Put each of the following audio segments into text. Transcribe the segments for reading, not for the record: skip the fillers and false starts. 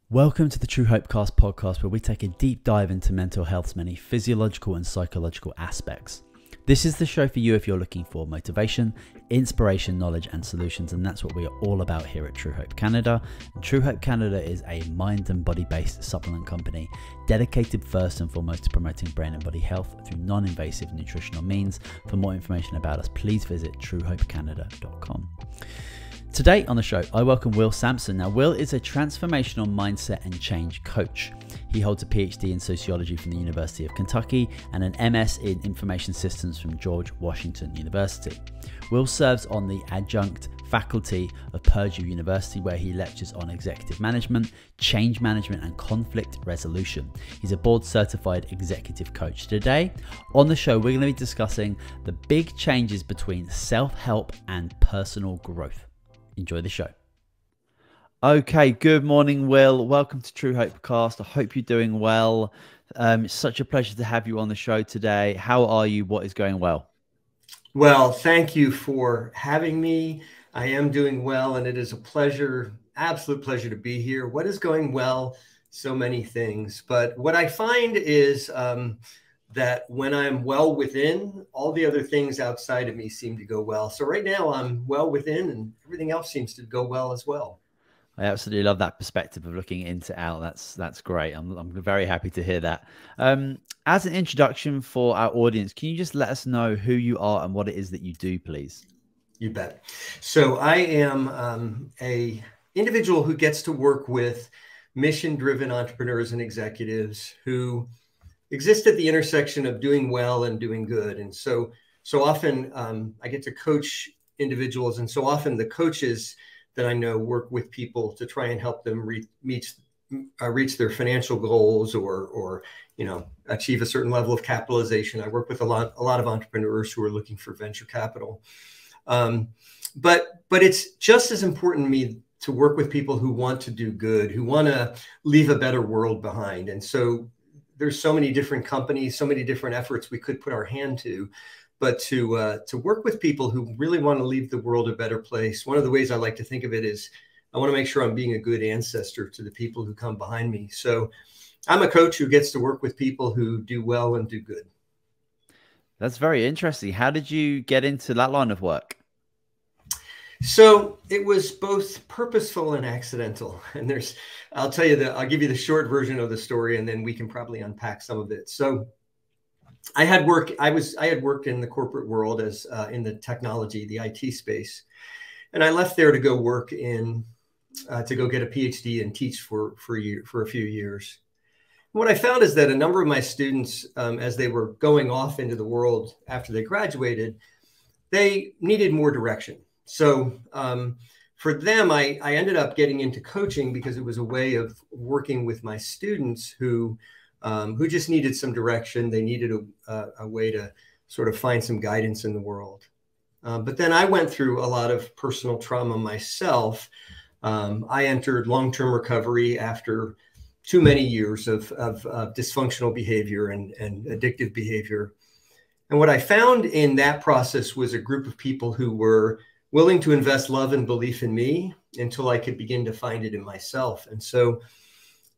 Welcome to the True Hope Cast podcast, where we take a deep dive into mental health's many physiological and psychological aspects. This is the show for you if you're looking for motivation, inspiration, knowledge, and solutions, and that's what we are all about here at True Hope Canada. And True Hope Canada is a mind and body-based supplement company dedicated first and foremost to promoting brain and body health through non-invasive nutritional means. For more information about us, please visit truehopecanada.com. Today on the show, I welcome Will Samson. Now, Will is a transformational mindset and change coach. He holds a Ph.D. in Sociology from the University of Kentucky and an MS in Information Systems from George Washington University. Will serves on the adjunct faculty of Purdue University, where he lectures on executive management, change management, and conflict resolution. He's a board-certified executive coach. Today on the show, we're going to be discussing the big changes between self-help and personal growth. Enjoy the show. Okay, good morning, Will. Welcome to True Hope Cast. I hope you're doing well. It's such a pleasure to have you on the show today. How are you? What is going well? Well, thank you for having me. I am doing well, and it is a pleasure, absolute pleasure to be here. What is going well? So many things. But what I find is that when I'm well within, all the other things outside of me seem to go well. So right now I'm well within and everything else seems to go well as well. I absolutely love that perspective of looking into out. That's great. I'm very happy to hear that. As an introduction for our audience, can you just let us know who you are and what it is that you do, please? You bet. So I am a individual who gets to work with mission-driven entrepreneurs and executives who exist at the intersection of doing well and doing good. And so often I get to coach individuals. And so often the coaches that I know work with people to try and help them reach their financial goals or achieve a certain level of capitalization. I work with a lot of entrepreneurs who are looking for venture capital. But it's just as important to me to work with people who want to do good, who want to leave a better world behind. And so there's so many different companies, so many different efforts we could put our hand to, but to work with people who really want to leave the world a better place. One of the ways I like to think of it is I want to make sure I'm being a good ancestor to the people who come behind me. So I'm a coach who gets to work with people who do well and do good. That's very interesting. How did you get into that line of work? So it was both purposeful and accidental. And I'll tell you I'll give you the short version of the story, and then we can probably unpack some of it. So I had worked in the corporate world as in the technology, the IT space. And I left there to go work to go get a PhD and teach for a few years. And what I found is that a number of my students, as they were going off into the world after they graduated, they needed more direction. So for them, I ended up getting into coaching because it was a way of working with my students who just needed some direction. They needed a way to sort of find some guidance in the world. But then I went through a lot of personal trauma myself. I entered long-term recovery after too many years of dysfunctional behavior and addictive behavior. And what I found in that process was a group of people who were willing to invest love and belief in me until I could begin to find it in myself. And so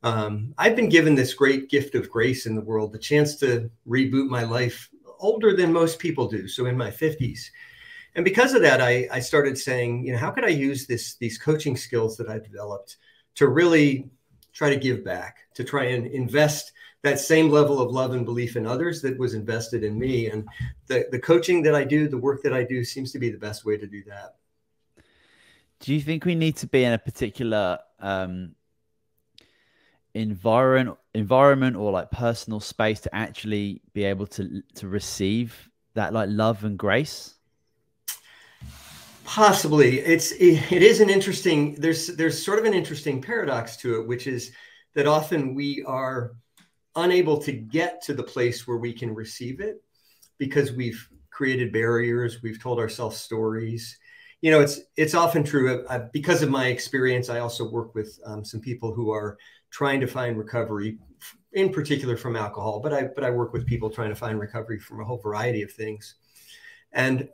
I've been given this great gift of grace in the world, the chance to reboot my life older than most people do. So in my 50s. And because of that, I started saying, how could I use these coaching skills that I've developed to really try to give back, to try and invest that same level of love and belief in others that was invested in me. And the coaching that I do, the work that I do seems to be the best way to do that. Do you think we need to be in a particular environment or like personal space to actually be able to receive that like love and grace? Possibly. It is an interesting, there's sort of an interesting paradox to it, which is that often we are unable to get to the place where we can receive it because we've created barriers. We've told ourselves stories. It's often true. Because of my experience, I also work with some people who are trying to find recovery, in particular from alcohol, but I work with people trying to find recovery from a whole variety of things. And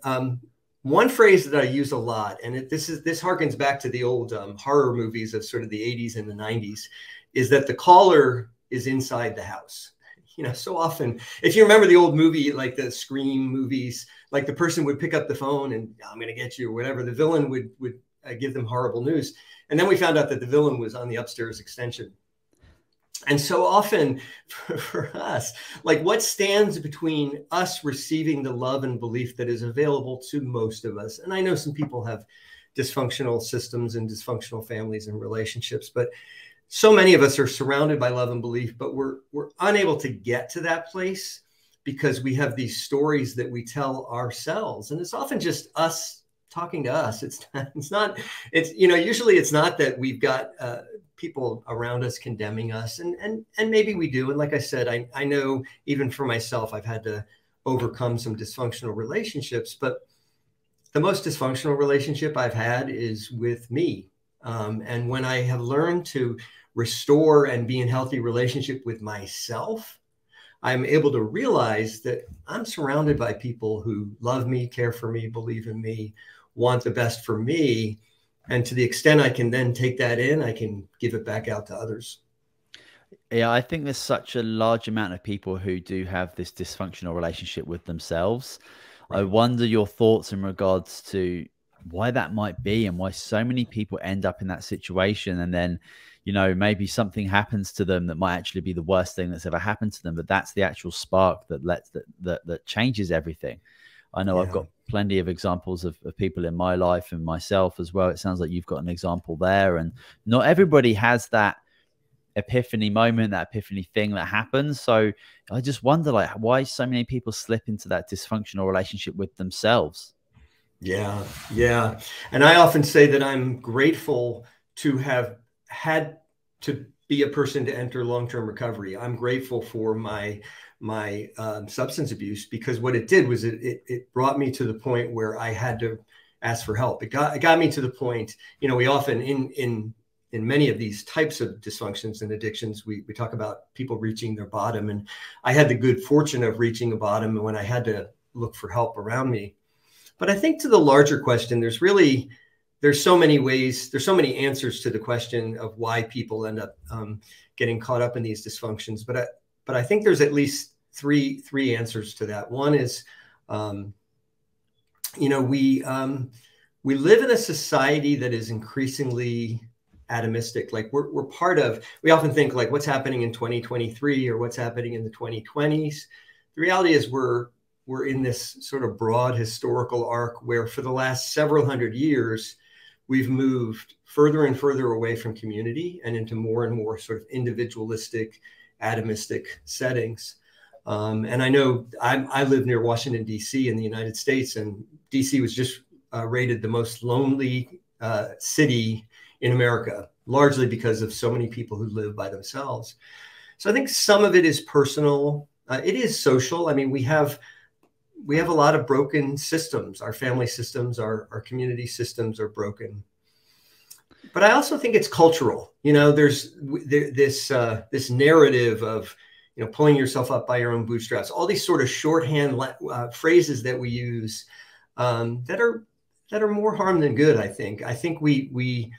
one phrase that I use a lot, and this harkens back to the old horror movies of sort of the 80s and the 90s, is that the caller is inside the house. So often, if you remember the old movie, like the Scream movies, like the person would pick up the phone and I'm going to get you or whatever. The villain would give them horrible news. And then we found out that the villain was on the upstairs extension. And so often for us, like what stands between us receiving the love and belief that is available to most of us. And I know some people have dysfunctional systems and dysfunctional families and relationships, but so many of us are surrounded by love and belief, but we're unable to get to that place because we have these stories that we tell ourselves. And it's often just us talking to us. Usually it's not that we've got people around us condemning us. And maybe we do. And like I said, I know even for myself, I've had to overcome some dysfunctional relationships, but the most dysfunctional relationship I've had is with me. And when I have learned to restore and be in healthy relationship with myself, I'm able to realize that I'm surrounded by people who love me, care for me, believe in me, want the best for me. And to the extent I can then take that in, I can give it back out to others. Yeah, I think there's such a large amount of people who do have this dysfunctional relationship with themselves. Right. I wonder your thoughts in regards to why that might be and why so many people end up in that situation. And then, maybe something happens to them that might actually be the worst thing that's ever happened to them. But that's the actual spark that changes everything. I know I've got plenty of examples of people in my life and myself as well. It sounds like you've got an example there. And not everybody has that epiphany moment, that epiphany thing that happens. So I just wonder, like, why so many people slip into that dysfunctional relationship with themselves. Yeah. And I often say that I'm grateful to have had to be a person to enter long-term recovery. I'm grateful for my substance abuse, because what it did was it brought me to the point where I had to ask for help. It got me to the point, we often in many of these types of dysfunctions and addictions, we talk about people reaching their bottom. And I had the good fortune of reaching a bottom when I had to look for help around me. But I think to the larger question, there's so many ways, there's so many answers to the question of why people end up getting caught up in these dysfunctions. But I think there's at least three answers to that. One is, we live in a society that is increasingly atomistic. Like we often think like what's happening in 2023 or what's happening in the 2020s. The reality is we're in this sort of broad historical arc where for the last several hundred years, we've moved further and further away from community and into more and more sort of individualistic, atomistic settings. And I know I live near Washington, D.C. in the United States, and D.C. was just rated the most lonely city in America, largely because of so many people who live by themselves. So I think some of it is personal. It is social. I mean, we have a lot of broken systems. Our family systems, our community systems are broken. But I also think it's cultural. There's this narrative of, pulling yourself up by your own bootstraps, all these sort of shorthand phrases that we use that are more harm than good, I think. I think we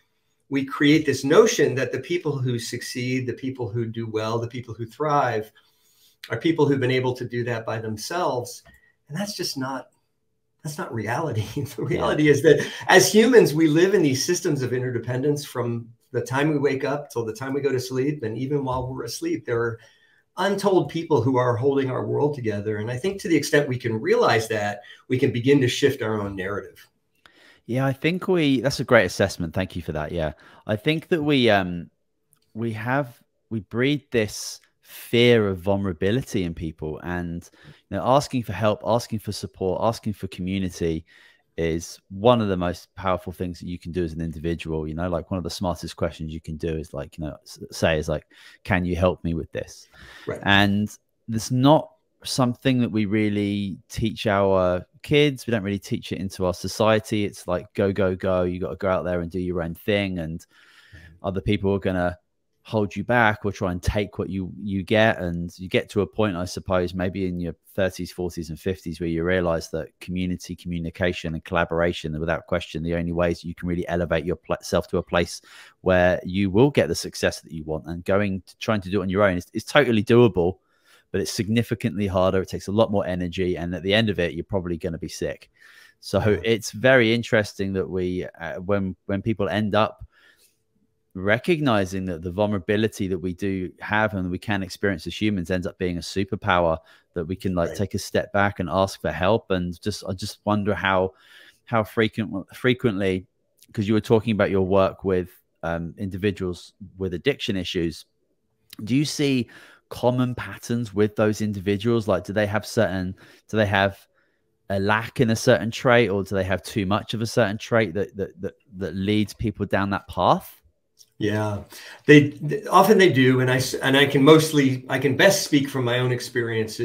create this notion that the people who succeed, the people who do well, the people who thrive are people who've been able to do that by themselves. And that's not reality. The reality is that as humans, we live in these systems of interdependence from the time we wake up till the time we go to sleep. And even while we're asleep, there are untold people who are holding our world together. And I think to the extent we can realize that, we can begin to shift our own narrative. Yeah, I think that's a great assessment. Thank you for that. Yeah. I think that we breed this fear of vulnerability in people, and asking for help, asking for support, asking for community is one of the most powerful things that you can do as an individual. Like one of the smartest questions you can do is like, can you help me with this? Right. And there's not something that we really teach our kids. We don't really teach it into our society. It's like, go, go, go. You got to go out there and do your own thing. And other people are going to hold you back or try and take what you get. And you get to a point, I suppose, maybe in your 30s, 40s and 50s, where you realize that community communication and collaboration are without question the only ways you can really elevate yourself to a place where you will get the success that you want. And trying to do it on your own is totally doable, but it's significantly harder. It takes a lot more energy, and at the end of it, you're probably going to be sick. So it's very interesting that we when people end up recognizing that the vulnerability that we do have and we can experience as humans ends up being a superpower, that we can like take a step back and ask for help. And I just wonder how frequently, because you were talking about your work with individuals with addiction issues, do you see common patterns with those individuals? Like, do they have a lack in a certain trait, or do they have too much of a certain trait that leads people down that path? Yeah, they often do, and I can best speak from my own experience,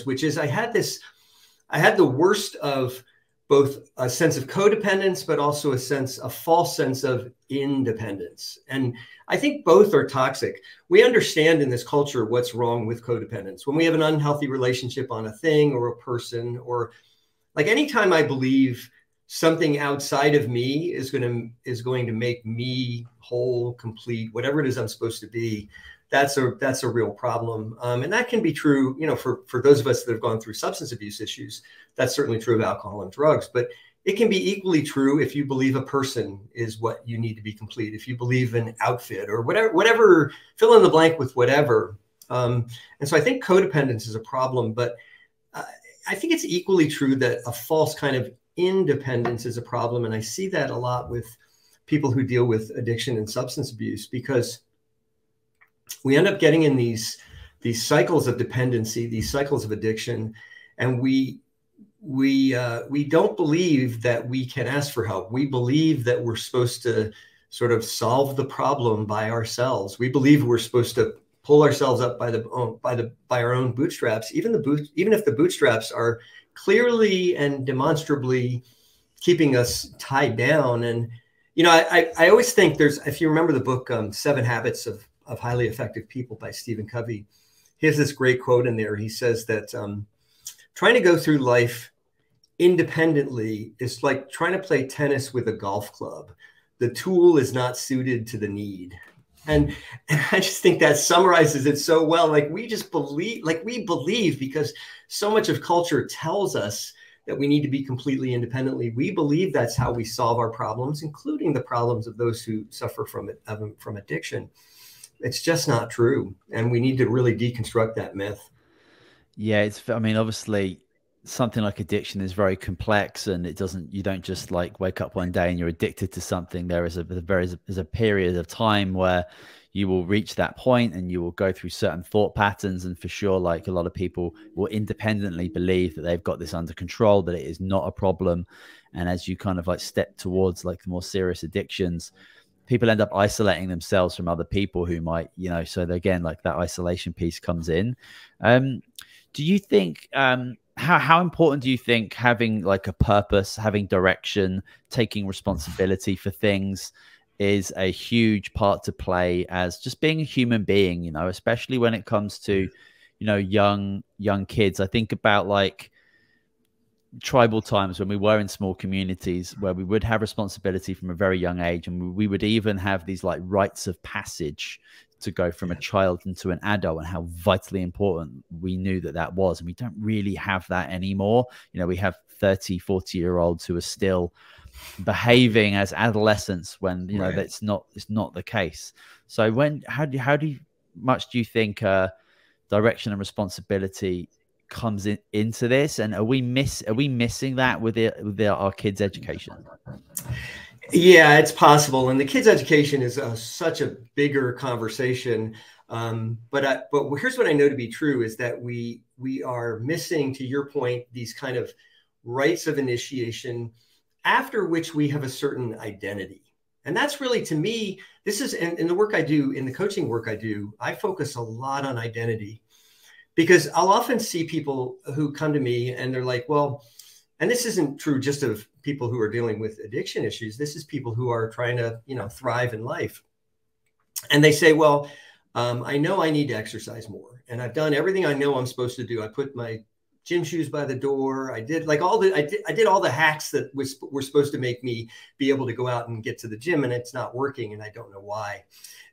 which is I had the worst of both a sense of codependence, but also a false sense of independence. And I think both are toxic. We understand in this culture what's wrong with codependence. When we have an unhealthy relationship on a thing or a person, or like anytime I believe something outside of me is going to make me whole, complete, whatever it is I'm supposed to be, that's a real problem. And that can be true, you know, for those of us that have gone through substance abuse issues. That's certainly true of alcohol and drugs, but it can be equally true if you believe a person is what you need to be complete. If you believe an outfit or whatever, fill in the blank with whatever. And so I think codependence is a problem, but I think it's equally true that a false kind of independence is a problem. And I see that a lot with people who deal with addiction and substance abuse, because we end up getting in these cycles of dependency, these cycles of addiction, and we don't believe that we can ask for help. We believe that we're supposed to sort of solve the problem by ourselves. We believe we're supposed to pull ourselves up by our own bootstraps, even if the bootstraps are clearly and demonstrably keeping us tied down. And you know, I always think if you remember the book 7 Habits of Highly Effective People by Stephen Covey, he has this great quote in there. He says that trying to go through life independently is like trying to play tennis with a golf club. The tool is not suited to the need. And I just think that summarizes it so well. Like we believe because so much of culture tells us that we need to be completely independently. We believe that's how we solve our problems, including the problems of those who suffer from addiction. It's just not true. And we need to really deconstruct that myth. Yeah, I mean, obviously something like addiction is very complex, and you don't just like wake up one day and you're addicted to something. There's a period of time where you will reach that point and you will go through certain thought patterns. And for sure, like a lot of people will independently believe that they've got this under control, that it is not a problem. And as you kind of like step towards like the more serious addictions, people end up isolating themselves from other people who might, you know, so again, like that isolation piece comes in. Do you think, how important do you think having like a purpose, having direction, taking responsibility for things is a huge part to play as just being a human being, you know, especially when it comes to, you know, young kids? I think about like tribal times when we were in small communities where we would have responsibility from a very young age, and we would even have these like rites of passage to go from a child into an adult, and how vitally important we knew that was. And we don't really have that anymore. You know, we have 30, 40-year-olds who are still behaving as adolescents when, you know, that's not the case. So how much do you think direction and responsibility comes into this, and are we missing that with our kids' education? Yeah, it's possible, and the kids' education is such a bigger conversation. But here's what I know to be true is that we are missing, to your point, these kind of rites of initiation after which we have a certain identity. And that's really, to me, this is in the work I do, in the coaching work I do, I focus a lot on identity, because I'll often see people who come to me and they're like, well, and this isn't true just of people who are dealing with addiction issues. This is people who are trying to, you know, thrive in life. And they say, well, I know I need to exercise more, and I've done everything I know I'm supposed to do. I put my gym shoes by the door. I did like I did all the hacks that were supposed to make me be able to go out and get to the gym, and it's not working, and I don't know why.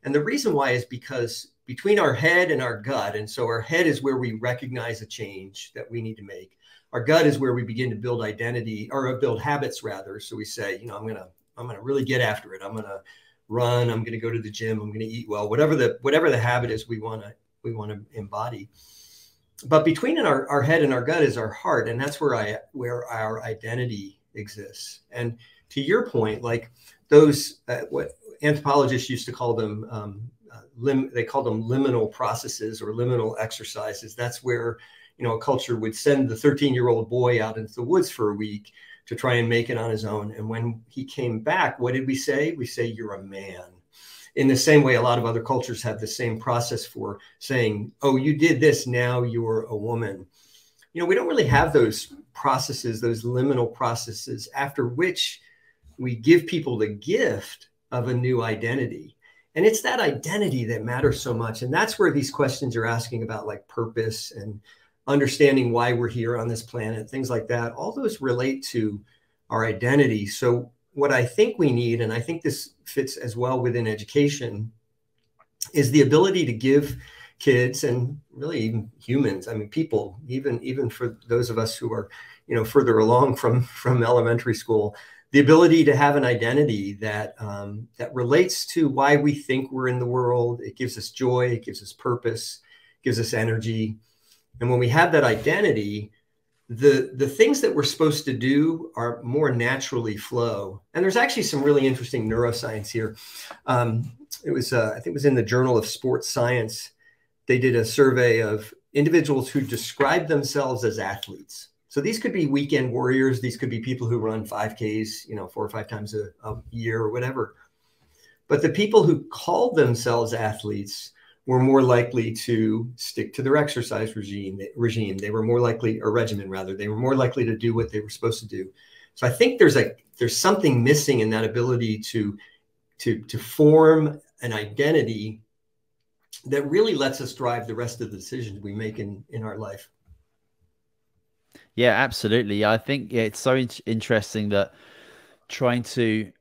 And the reason why is because between our head and our gut, and so our head is where we recognize a change that we need to make. Our gut is where we begin to build identity, or build habits rather. So we say, you know, I'm gonna really get after it. I'm gonna run. I'm gonna go to the gym. I'm gonna eat well. Whatever the habit is we want to embody. But between our head and our gut is our heart, and that's where our identity exists. And to your point, like those what anthropologists used to call them, they called them liminal processes or liminal exercises. That's where, you know, a culture would send the 13-year-old boy out into the woods for a week to try and make it on his own. And when he came back, what did we say? We say, you're a man. In the same way, a lot of other cultures have the same process for saying, oh, you did this, now you're a woman. You know, we don't really have those processes, those liminal processes, after which we give people the gift of a new identity. And it's that identity that matters so much. And that's where these questions you're asking about, like purpose and understanding why we're here on this planet, things like that, all those relate to our identity. So what I think we need, and I think this fits as well within education, is the ability to give kids, and really even humans, I mean, people, even for those of us who are, you know, further along from elementary school, the ability to have an identity that that relates to why we think we're in the world. It gives us joy, it gives us purpose, gives us energy. And when we have that identity, the things that we're supposed to do are more naturally flow. And there's actually some really interesting neuroscience here. It was, I think it was in the Journal of Sports Science. They did a survey of individuals who described themselves as athletes. So these could be weekend warriors. These could be people who run 5Ks, you know, 4 or 5 times a year or whatever. But the people who called themselves athletes were more likely to stick to their exercise regime. They were more likely, or regimen rather, they were more likely to do what they were supposed to do. So I think there's something missing in that ability to form an identity that really lets us drive the rest of the decisions we make in our life. Yeah, absolutely. I think it's so interesting that trying to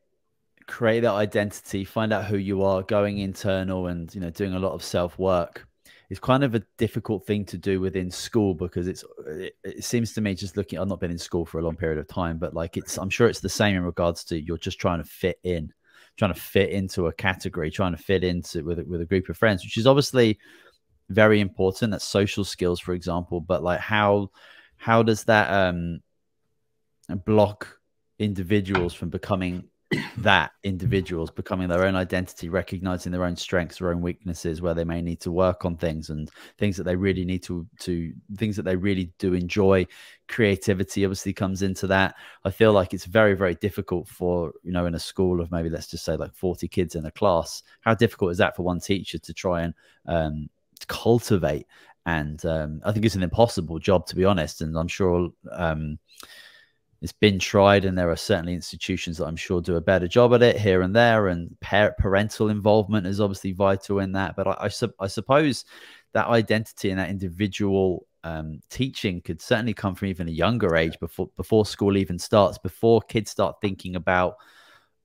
create that identity, find out who you are, going internal, and, you know, doing a lot of self-work is kind of a difficult thing to do within school, because it seems to me, just looking, I've not been in school for a long period of time, but like I'm sure it's the same in regards to you're just trying to fit into a category, trying to fit into with a group of friends, which is obviously very important. That's social skills, for example. But like how does that block individuals from becoming individuals, becoming their own identity, recognizing their own strengths, their own weaknesses, where they may need to work on things, and things that they really need to things that they really do enjoy. Creativity obviously comes into that. I feel like it's very, very difficult for, you know, in a school of maybe, let's just say, like 40 kids in a class, how difficult is that for one teacher to try and cultivate? And I think it's an impossible job, to be honest. And I'm sure it's been tried, and there are certainly institutions that I'm sure do a better job at it here and there. And parental involvement is obviously vital in that. But I suppose that identity and that individual teaching could certainly come from even a younger age, before school even starts, before kids start thinking about,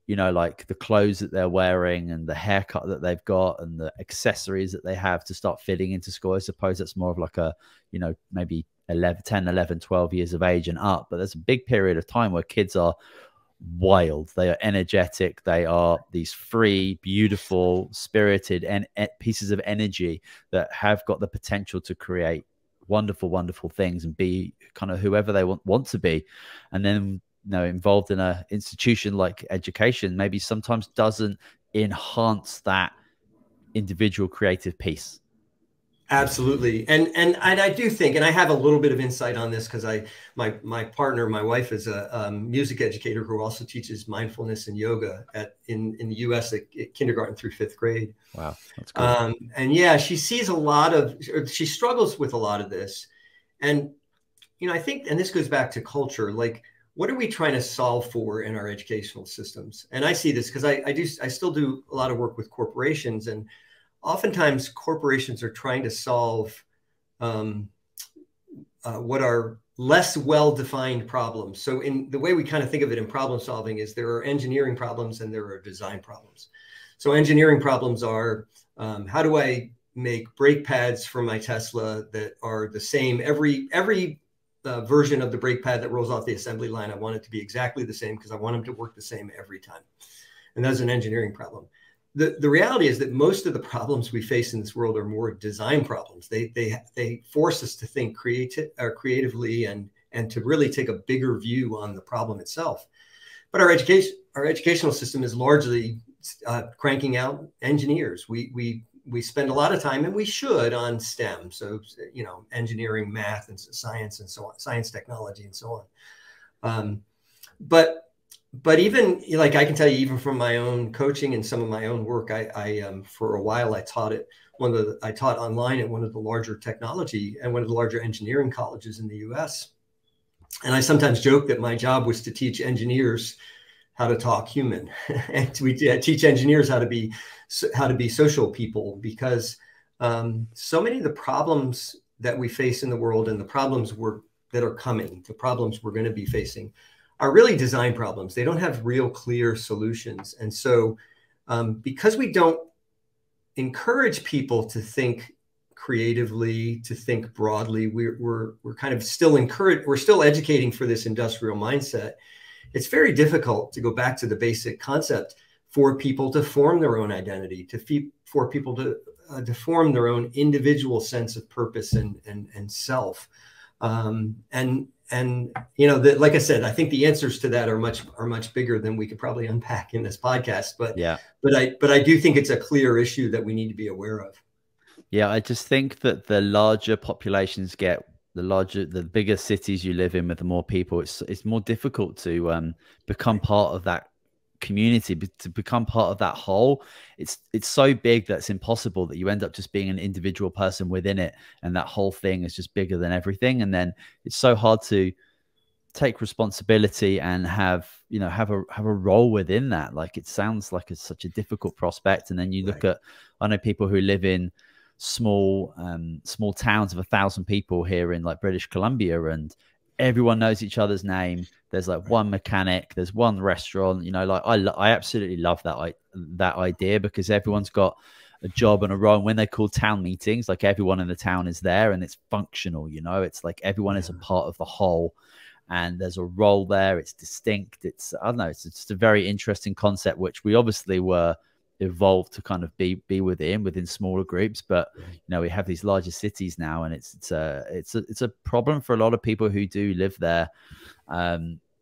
you know, like the clothes that they're wearing and the haircut that they've got and the accessories that they have to start fitting into school. I suppose that's more of like a, you know, maybe 10, 11, 12 years of age and up. But there's a big period of time where kids are wild. They are energetic. They are these free, beautiful, spirited and pieces of energy that have got the potential to create wonderful, wonderful things and be kind of whoever they want to be. And then, you know, involved in an institution like education maybe sometimes doesn't enhance that individual creative piece. Absolutely. And I do think, and I have a little bit of insight on this because my partner, my wife, is a music educator who also teaches mindfulness and yoga in the US at kindergarten through 5th grade. Wow. That's cool. And yeah, she struggles with a lot of this. And, you know, I think, and this goes back to culture, like what are we trying to solve for in our educational systems? And I see this because I still do a lot of work with corporations, and oftentimes corporations are trying to solve what are less well-defined problems. So in the way we kind of think of it in problem solving is there are engineering problems and there are design problems. So engineering problems are, how do I make brake pads for my Tesla that are the same? Every version of the brake pad that rolls off the assembly line, I want it to be exactly the same because I want them to work the same every time. And that's an engineering problem. The reality is that most of the problems we face in this world are more design problems. They force us to think creatively and to really take a bigger view on the problem itself. But our educational system is largely cranking out engineers. We spend a lot of time, and we should, on STEM. So, you know, engineering, math, and science, and so on, science, technology, and so on. But even, like, I can tell you, even from my own coaching and some of my own work, I for a while I taught I taught online at one of the larger technology and one of the larger engineering colleges in the U.S. And I sometimes joke that my job was to teach engineers how to talk human, and we teach engineers how to be social people, because so many of the problems that we face in the world and the problems that are coming, the problems we're going to be facing, are really design problems. They don't have real clear solutions. And so because we don't encourage people to think creatively, to think broadly, we're kind of still we're still educating for this industrial mindset. It's very difficult to go back to the basic concept for people to form their own identity, for people to form their own individual sense of purpose and self. And you know, like I said, I think the answers to that are much bigger than we could probably unpack in this podcast. But yeah, but I do think it's a clear issue that we need to be aware of. Yeah, I just think that the larger populations get, the bigger cities you live in with the more people, it's more difficult to become part of that community, to become part of that whole. It's so big that it's impossible, that you end up just being an individual person within it, and that whole thing is just bigger than everything. And then it's so hard to take responsibility and have a role within that. Like, it sounds like it's such a difficult prospect. And then you look at, I know people who live in small towns of 1,000 people here in like British Columbia, and everyone knows each other's name. There's like one mechanic, there's one restaurant, you know, like I absolutely love that idea, because everyone's got a job and a role. And when they call town meetings, like, everyone in the town is there and it's functional, you know, it's like everyone is a part of the whole, and there's a role there. It's distinct. It's, I don't know, it's just a very interesting concept, which we obviously were evolved to kind of be within smaller groups. But you know, we have these larger cities now, and it's a problem for a lot of people who do live there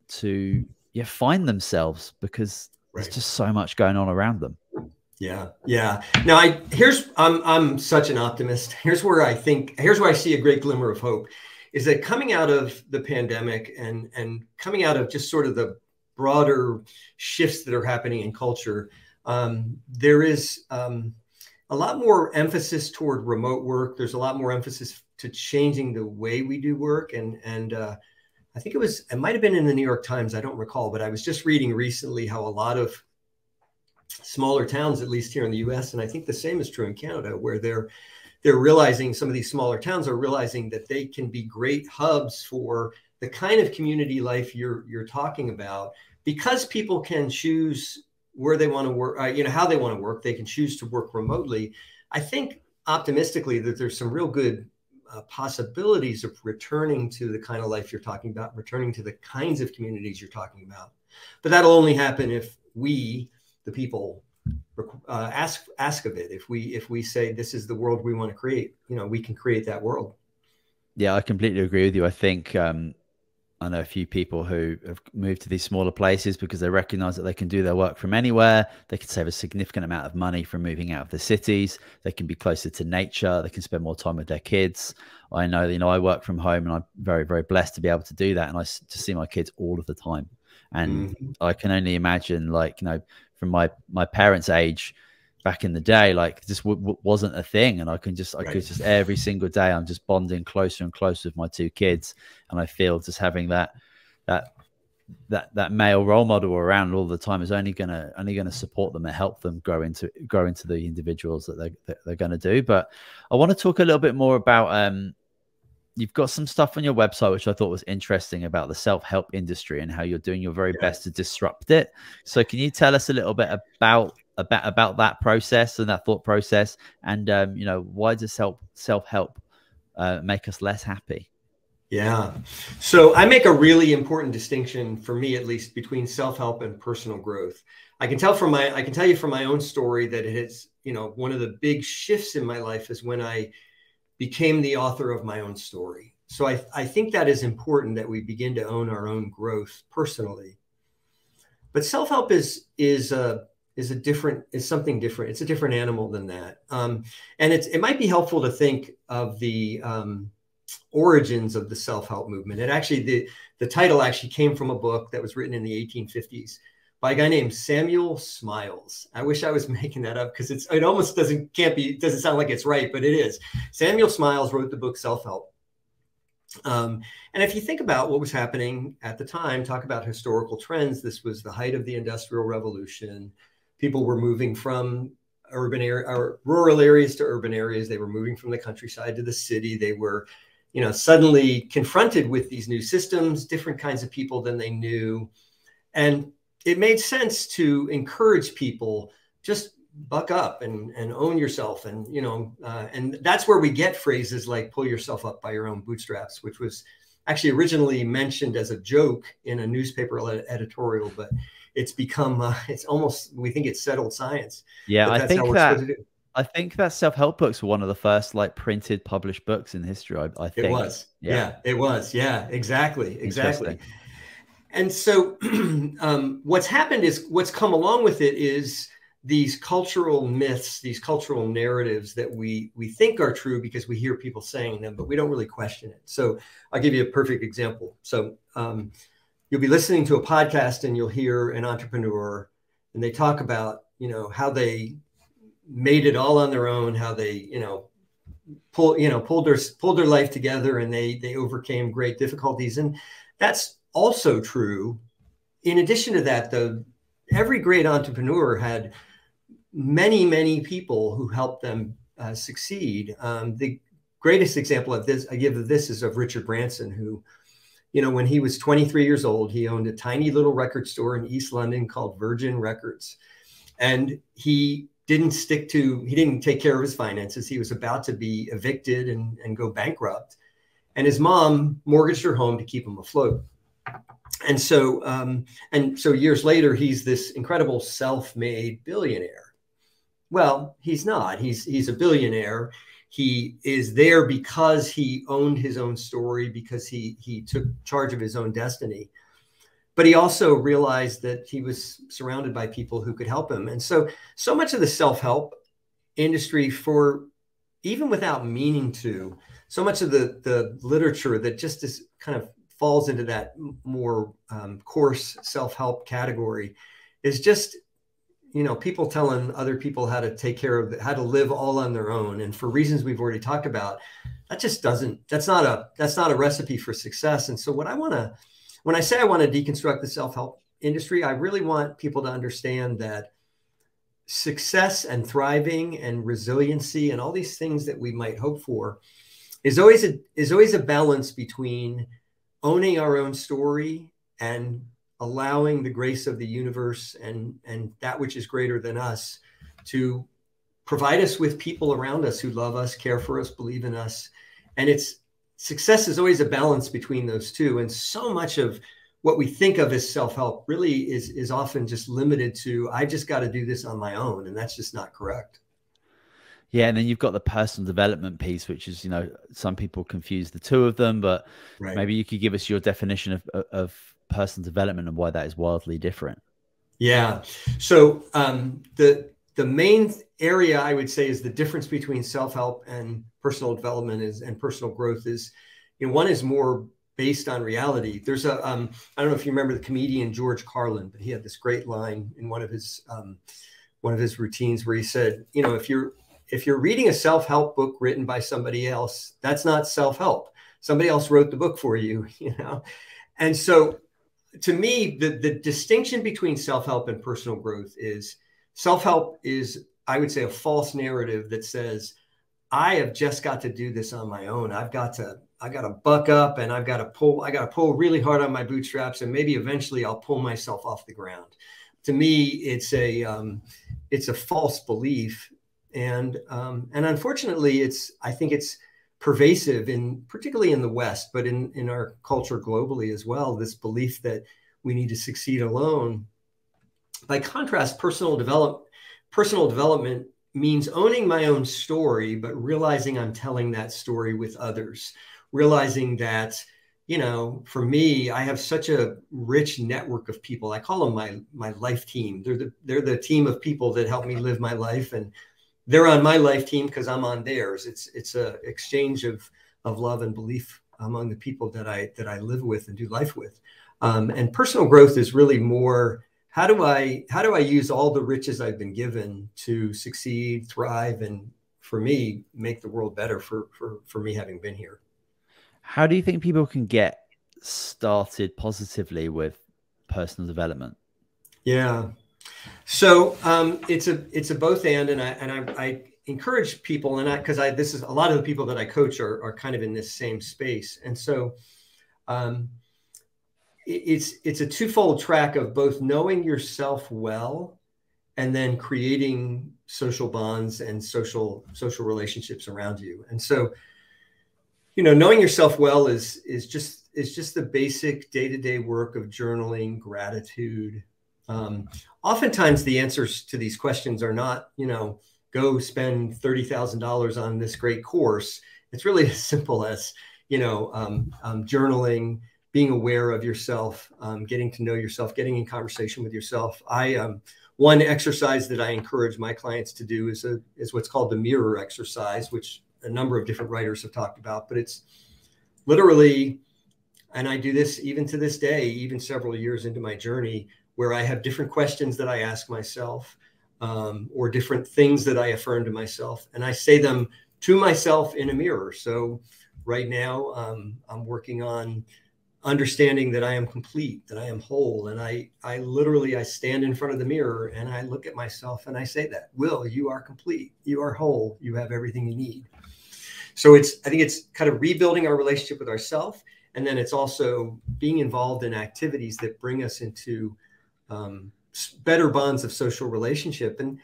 to find themselves, because there's just so much going on around them. Yeah. Now, I'm such an optimist. Here's where I see a great glimmer of hope, is that coming out of the pandemic and coming out of just sort of the broader shifts that are happening in culture, there is a lot more emphasis toward remote work. There's a lot more emphasis to changing the way we do work. And I think it might have been in the New York Times, I don't recall, but I was just reading recently how a lot of smaller towns, at least here in the US, and I think the same is true in Canada, where they're realizing, some of these smaller towns are realizing that they can be great hubs for the kind of community life you're talking about, because people can choose where they want to work, how they want to work. They can choose to work remotely. I think optimistically that there's some real good possibilities of returning to the kind of life you're talking about, returning to the kinds of communities you're talking about. But that'll only happen if we, the people, ask of it. If we say this is the world we want to create, we can create that world. Yeah, I completely agree with you. I think I know a few people who have moved to these smaller places because they recognize that they can do their work from anywhere. They can save a significant amount of money from moving out of the cities. They can be closer to nature. They can spend more time with their kids. I know, I work from home, and I'm very, very blessed to be able to do that. And I just see my kids all of the time. And I can only imagine, from my parents' age back in the day, this wasn't a thing. And I could just every single day, I'm just bonding closer and closer with my two kids. And I feel just having that that male role model around all the time is only gonna support them and help them grow into the individuals that they're gonna do. But I want to talk a little bit more about you've got some stuff on your website which I thought was interesting about the self-help industry and how you're doing your very best to disrupt it. So can you tell us a little bit about that process and that thought process, and you know, why does self-help make us less happy? Yeah. So I make a really important distinction, for me at least, between self-help and personal growth. I can tell you from my own story that it is, you know, one of the big shifts in my life is when I became the author of my own story. So I think that is important, that we begin to own our own growth personally. But self-help is something different. It's a different animal than that. And it might be helpful to think of the origins of the self-help movement. It actually, the title actually came from a book that was written in the 1850s by a guy named Samuel Smiles. I wish I was making that up, because it almost doesn't sound like it's right, but it is. Samuel Smiles wrote the book Self-Help. And if you think about what was happening at the time, talk about historical trends, this was the height of the Industrial Revolution. People were moving from rural areas to urban areas. They were moving from the countryside to the city. They were, you know, suddenly confronted with these new systems, different kinds of people than they knew. And it made sense to encourage people, just buck up and own yourself. And, you know, and that's where we get phrases like pull yourself up by your own bootstraps, which was actually originally mentioned as a joke in a newspaper editorial, but it's become, it's almost, we think it's settled science. Yeah, I think that self-help books were one of the first like printed, published books in history. I think it was. Yeah, it was. Yeah, exactly. And so what's happened is, what's come along with it is these cultural myths, these cultural narratives that we think are true because we hear people saying them, but we don't really question it. So I'll give you a perfect example. So you'll be listening to a podcast and you'll hear an entrepreneur, and they talk about, you know, how they made it all on their own, how they, you know, pulled their life together, and they overcame great difficulties. And that's also true. In addition to that, every great entrepreneur had many, many people who helped them succeed. The greatest example of this I give of this is of Richard Branson, who, you know, when he was 23 years old, he owned a tiny little record store in East London called Virgin Records. And he didn't take care of his finances. He was about to be evicted and go bankrupt. And his mom mortgaged her home to keep him afloat. And so years later, he's this incredible self-made billionaire. Well, he's not. He's a billionaire. He is there because he owned his own story, because he took charge of his own destiny. But he also realized that he was surrounded by people who could help him. And so much of the self-help industry, for even without meaning to, so much of the literature that just is kind of falls into that more coarse self-help category is just, you know, people telling other people how to take care of, how to live all on their own. And for reasons we've already talked about, that's not a recipe for success. And so when I say I want to deconstruct the self-help industry, I really want people to understand that success and thriving and resiliency and all these things that we might hope for is always a balance between owning our own story and allowing the grace of the universe and that which is greater than us to provide us with people around us who love us, care for us, believe in us. And success is always a balance between those two. And so much of what we think of as self-help really is often just limited to, I just got to do this on my own. And that's just not correct. Yeah, and then you've got the personal development piece, which is, you know, some people confuse the two of them, but maybe you could give us your definition of personal development and why that is wildly different. Yeah. So the main area I would say is the difference between self-help and personal development and personal growth is, you know, one is more based on reality. There's I don't know if you remember the comedian George Carlin, but he had this great line in one of his routines where he said, you know, if you're reading a self-help book written by somebody else, that's not self-help. Somebody else wrote the book for you, you know? And so to me, the distinction between self-help and personal growth is self-help is, I would say, a false narrative that says, I have just got to do this on my own. I got to buck up and I got to pull really hard on my bootstraps, and maybe eventually I'll pull myself off the ground. To me, it's a false belief. And unfortunately, I think it's pervasive particularly in the West, but in our culture globally as well, this belief that we need to succeed alone. By contrast, personal development means owning my own story, but realizing I'm telling that story with others, realizing that, for me, I have such a rich network of people. I call them my life team. They're the team of people that help me live my life, and they're on my life team because I'm on theirs. It's a exchange of love and belief among the people that I live with and do life with. And personal growth is really more, how do I use all the riches I've been given to succeed, thrive, and for me, make the world better for me having been here. How do you think people can get started positively with personal development? Yeah. So it's a both and I encourage people, and because this is a lot of the people that I coach are kind of in this same space, and so it's a twofold track of both knowing yourself well and then creating social bonds and social relationships around you. And so, knowing yourself well is just the basic day-to-day work of journaling, gratitude. Oftentimes the answers to these questions are not, go spend $30,000 on this great course. It's really as simple as, journaling, being aware of yourself, getting to know yourself, getting in conversation with yourself. One exercise that I encourage my clients to do is what's called the mirror exercise, which a number of different writers have talked about, but it's literally, and I do this even to this day, even several years into my journey, where I have different questions that I ask myself, or different things that I affirm to myself, and I say them to myself in a mirror. So right now, I'm working on understanding that I am complete, that I am whole. And I literally stand in front of the mirror and I look at myself and I say that, Will, you are complete, you are whole, you have everything you need. So I think it's kind of rebuilding our relationship with ourselves. And then it's also being involved in activities that bring us into better bonds of social relationship. And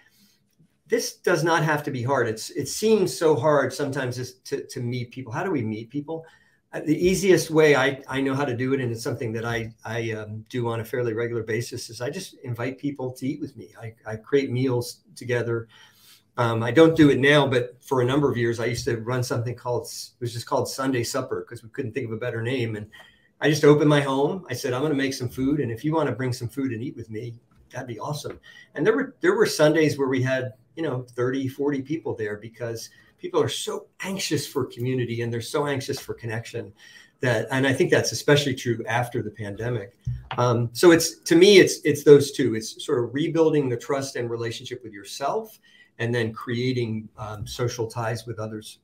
this does not have to be hard. It seems so hard sometimes to meet people. How do we meet people? The easiest way I know how to do it, and it's something that I do on a fairly regular basis, is I just invite people to eat with me. I create meals together. I don't do it now, but for a number of years, I used to run something it was just called Sunday Supper, because we couldn't think of a better name. And I just opened my home. I said, I'm going to make some food, and if you want to bring some food and eat with me, that'd be awesome. And there were Sundays where we had 30, 40 people there, because people are so anxious for community and they're so anxious for connection and I think that's especially true after the pandemic. So to me, it's those two. It's sort of rebuilding the trust and relationship with yourself, and then creating social ties with others.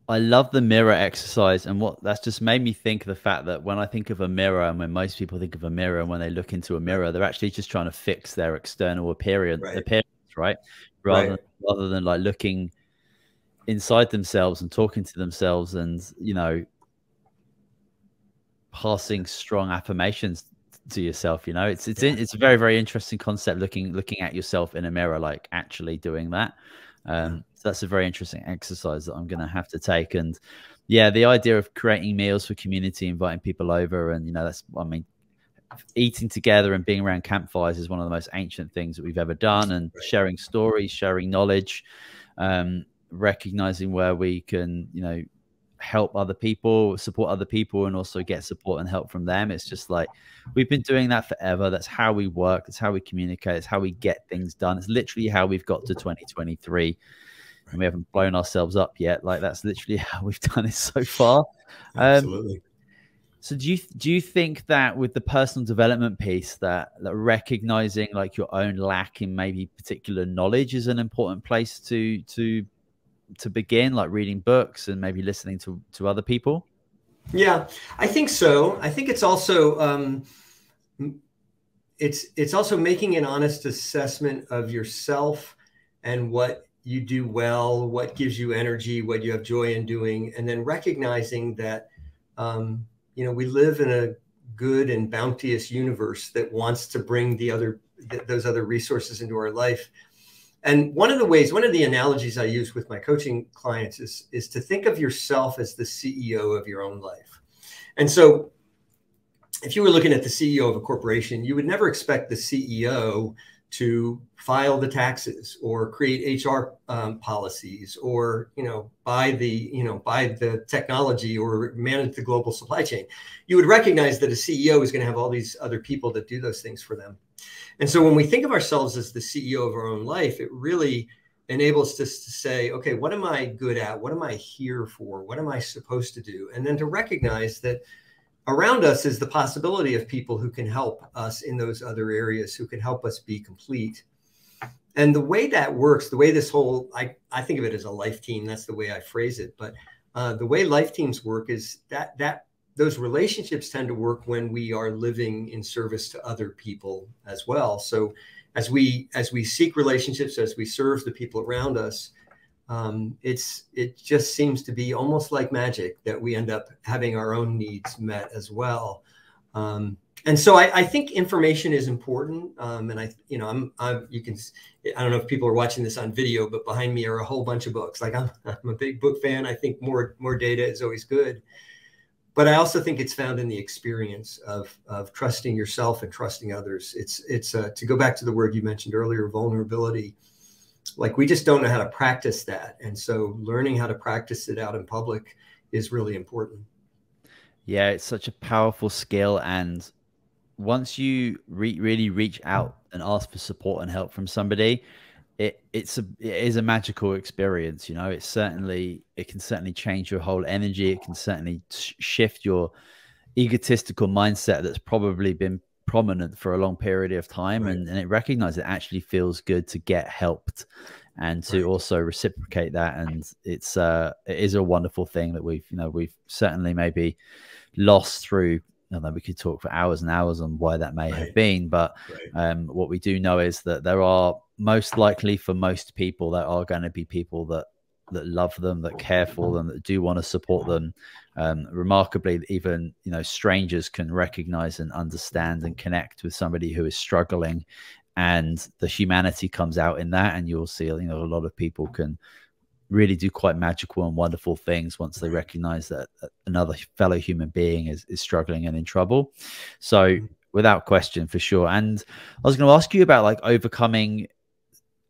I love the mirror exercise, and that's just made me think of the fact that when I think of a mirror, and when most people think of a mirror, and when they look into a mirror, they're actually just trying to fix their external appearance, right? Rather than like looking inside themselves and talking to themselves and, passing strong affirmations to yourself. It's a very, very interesting concept, looking at yourself in a mirror, like actually doing that. So that's a very interesting exercise that I'm going to have to take. And yeah, the idea of creating meals for community, inviting people over, and eating together and being around campfires is one of the most ancient things that we've ever done, and sharing stories, sharing knowledge, recognizing where we can, help other people, support other people, and also get support and help from them. It's just like, we've been doing that forever. That's how we work. That's how we communicate. It's how we get things done. It's literally how we've got to 2023. And we haven't blown ourselves up yet. Like, that's literally how we've done it so far. Absolutely. So do you think that with the personal development piece, that recognizing like your own lack in maybe particular knowledge is an important place to begin, like reading books and maybe listening to other people? Yeah, I think so. I think it's also it's also making an honest assessment of yourself and what you do well, what gives you energy, what you have joy in doing, and then recognizing that we live in a good and bounteous universe that wants to bring those other resources into our life. And one of the analogies I use with my coaching clients is to think of yourself as the CEO of your own life. And so if you were looking at the CEO of a corporation, you would never expect the CEO to file the taxes or create HR policies or buy the technology or manage the global supply chain. You would recognize that a CEO is going to have all these other people that do those things for them. And so when we think of ourselves as the CEO of our own life, it really enables us to say, okay, what am I good at? What am I here for? What am I supposed to do? And then to recognize that around us is the possibility of people who can help us in those other areas, who can help us be complete. And the way that works, the way this whole, I think of it as a life team. That's the way I phrase it. But the way life teams work is that those relationships tend to work when we are living in service to other people as well. So as we seek relationships, as we serve the people around us, it just seems to be almost like magic that we end up having our own needs met as well. And so I think information is important. And I don't know if people are watching this on video, but behind me are a whole bunch of books. Like I'm a big book fan. I think more data is always good. But I also think it's found in the experience of trusting yourself and trusting others. It's to go back to the word you mentioned earlier, vulnerability. Like we just don't know how to practice that. And so learning how to practice it out in public is really important. Yeah, it's such a powerful skill. And once you really reach out and ask for support and help from somebody, it is a magical experience. It can certainly change your whole energy. It can certainly shift your egotistical mindset that's probably been prominent for a long period of time. Right. And it recognizes it actually feels good to get helped and to also reciprocate that. And it is a wonderful thing that we've certainly maybe lost through. Although we could talk for hours and hours on why that may have been, but what we do know is that there are, most likely for most people, there are going to be people that love them, that care for them, that do want to support them. Remarkably, even strangers can recognize and understand and connect with somebody who is struggling, and the humanity comes out in that. And you'll see a lot of people can really do quite magical and wonderful things once they recognize that another fellow human being is struggling and in trouble. So without question, for sure. And I was going to ask you about like overcoming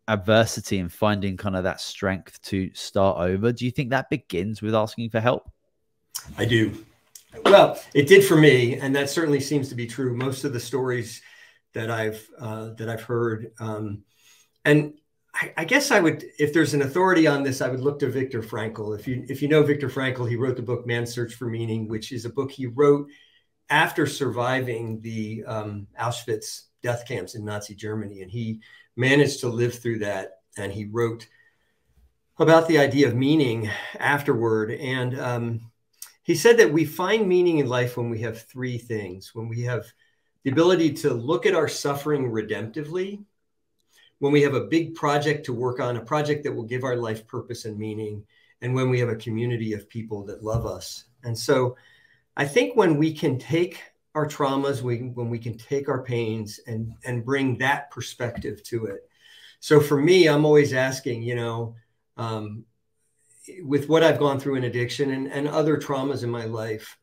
adversity and finding kind of that strength to start over. Do you think that begins with asking for help? I do. Well, it did for me, and that certainly seems to be true. Most of the stories that I've heard, and I guess I would, if there's an authority on this, I would look to Viktor Frankl. If you know Viktor Frankl, he wrote the book Man's Search for Meaning, which is a book he wrote after surviving the Auschwitz death camps in Nazi Germany, and he managed to live through that. And he wrote about the idea of meaning afterward. And he said that we find meaning in life when we have three things: when we have the ability to look at our suffering redemptively, when we have a big project to work on, a project that will give our life purpose and meaning, and when we have a community of people that love us. And so I think when we can take our traumas, when we can take our pains and bring that perspective to it. So for me, I'm always asking, with what I've gone through in addiction and other traumas in my life,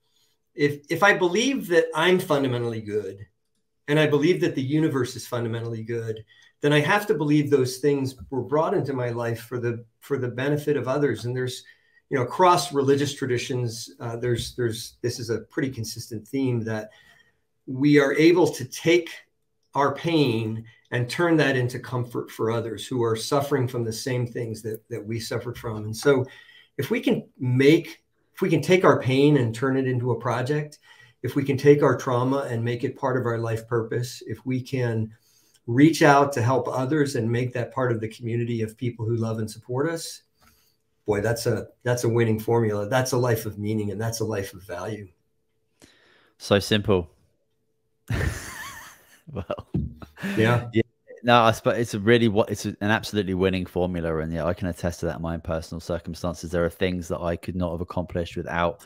if I believe that I'm fundamentally good, and I believe that the universe is fundamentally good, then I have to believe those things were brought into my life for the benefit of others. And there's, across religious traditions, this is a pretty consistent theme, that we are able to take our pain and turn that into comfort for others who are suffering from the same things that we suffered from. And so if we can take our pain and turn it into a project, if we can take our trauma and make it part of our life purpose, if we can reach out to help others and make that part of the community of people who love and support us, boy, that's a winning formula. That's a life of meaning, and that's a life of value. So simple. Well, yeah. No, I suppose it's an absolutely winning formula, and yeah, I can attest to that in my own personal circumstances. There are things that I could not have accomplished without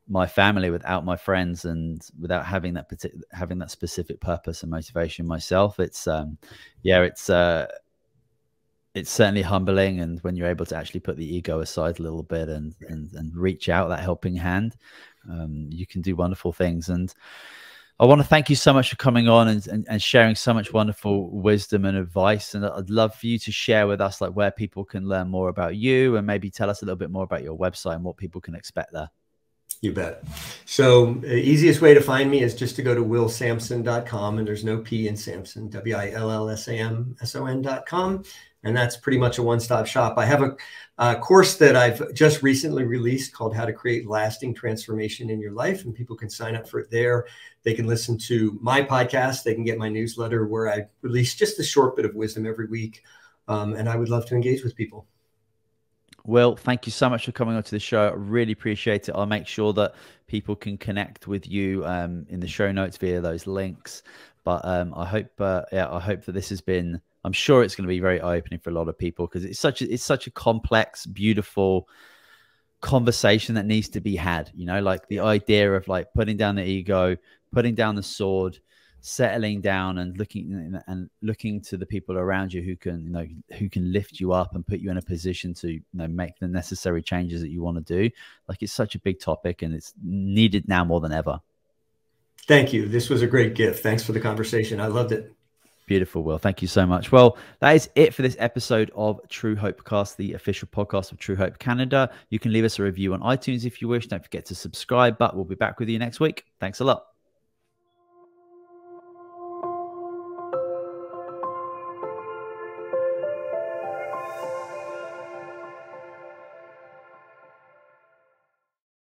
my family, without my friends, and without having that specific purpose and motivation myself. It's it's certainly humbling, and when you're able to actually put the ego aside a little bit and reach out that helping hand, you can do wonderful things. And I want to thank you so much for coming on and sharing so much wonderful wisdom and advice. And I'd love for you to share with us like where people can learn more about you, and maybe tell us a little bit more about your website and what people can expect there. You bet. So the easiest way to find me is just to go to willsamson.com, and there's no P in Samson, WILLSAMSON.com. And that's pretty much a one-stop shop. I have a course that I've just recently released called How to Create Lasting Transformation in Your Life, and people can sign up for it there. They can listen to my podcast. They can get my newsletter where I release just a short bit of wisdom every week. And I would love to engage with people. Will, thank you so much for coming on to the show. I really appreciate it. I'll make sure that people can connect with you in the show notes via those links. But I hope that this has been, I'm sure it's going to be very eye-opening for a lot of people, because it's such a complex, beautiful conversation that needs to be had. You know, like the idea of like putting down the ego, putting down the sword, settling down, and looking to the people around you who can lift you up and put you in a position to make the necessary changes that you want to do. Like, it's such a big topic, and it's needed now more than ever. Thank you. This was a great gift. Thanks for the conversation. I loved it. Beautiful, Will. Thank you so much. Well, that is it for this episode of True Hope Cast, the official podcast of True Hope Canada. You can leave us a review on iTunes if you wish. Don't forget to subscribe, but we'll be back with you next week. Thanks a lot.